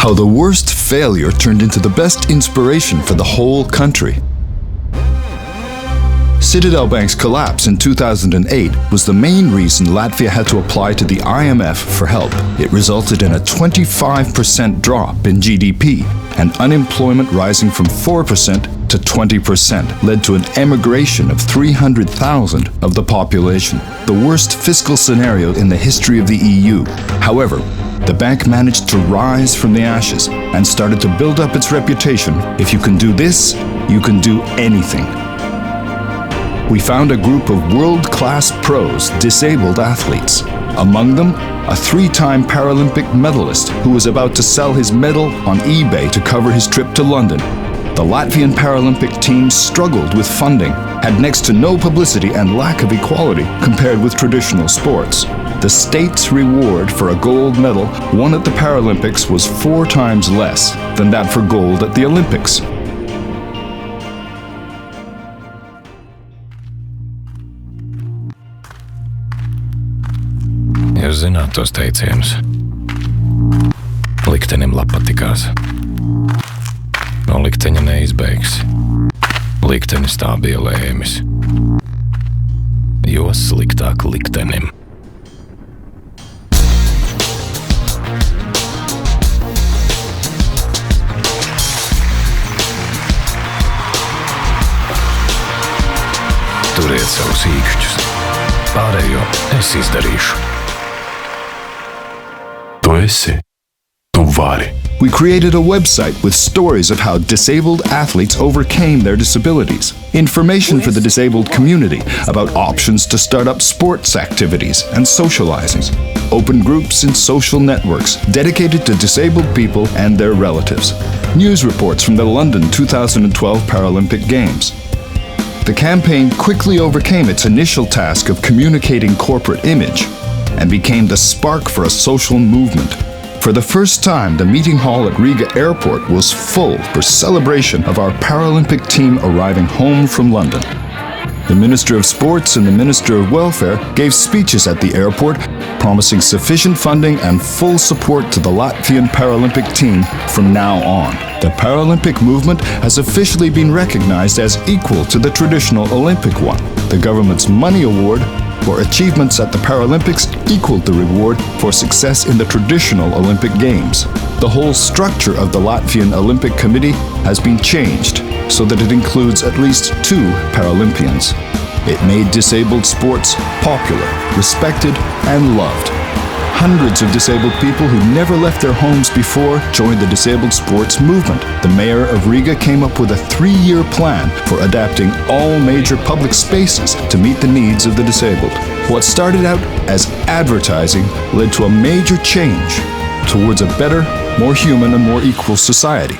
How the worst failure turned into the best inspiration for the whole country. Citadel Bank's collapse in 2008 was the main reason Latvia had to apply to the IMF for help. It resulted in a 25% drop in GDP, and unemployment rising from 4% to 20%, led to an emigration of 300,000 of the population, the worst fiscal scenario in the history of the EU. However, the bank managed to rise from the ashes and started to build up its reputation. If you can do this, you can do anything. We found a group of world-class pros, disabled athletes. Among them, a 3-time Paralympic medalist who was about to sell his medal on eBay to cover his trip to London. The Latvian Paralympic team struggled with funding, had next to no publicity and lack of equality compared with traditional sports. The state's reward for a gold medal won at the Paralympics was 4 times less than that for gold at the Olympics. Jūs zināt tos teicienus. Liktenim patikās. No likteņa neizbēgs. Liktenis tā bija lēmis. Jo sliktāk liktenim. Turiet savus īkšķus. Pārējo es izdarīšu. Tu esi. Tu vari. We created a website with stories of how disabled athletes overcame their disabilities, information for the disabled community about options to start up sports activities and socializing, open groups in social networks dedicated to disabled people and their relatives, news reports from the London 2012 Paralympic Games. The campaign quickly overcame its initial task of communicating corporate image and became the spark for a social movement. For the first time, the meeting hall at Riga Airport was full for celebration of our Paralympic team arriving home from London. The Minister of Sports and the Minister of Welfare gave speeches at the airport, promising sufficient funding and full support to the Latvian Paralympic team from now on. The Paralympic movement has officially been recognized as equal to the traditional Olympic one. The government's money award for achievements at the Paralympics equaled the reward for success in the traditional Olympic Games. The whole structure of the Latvian Olympic Committee has been changed so that it includes at least 2 Paralympians. It made disabled sports popular, respected, and loved. Hundreds of disabled people who never left their homes before joined the disabled sports movement. The mayor of Riga came up with a 3-year plan for adapting all major public spaces to meet the needs of the disabled. What started out as advertising led to a major change towards a better, more human, and more equal society.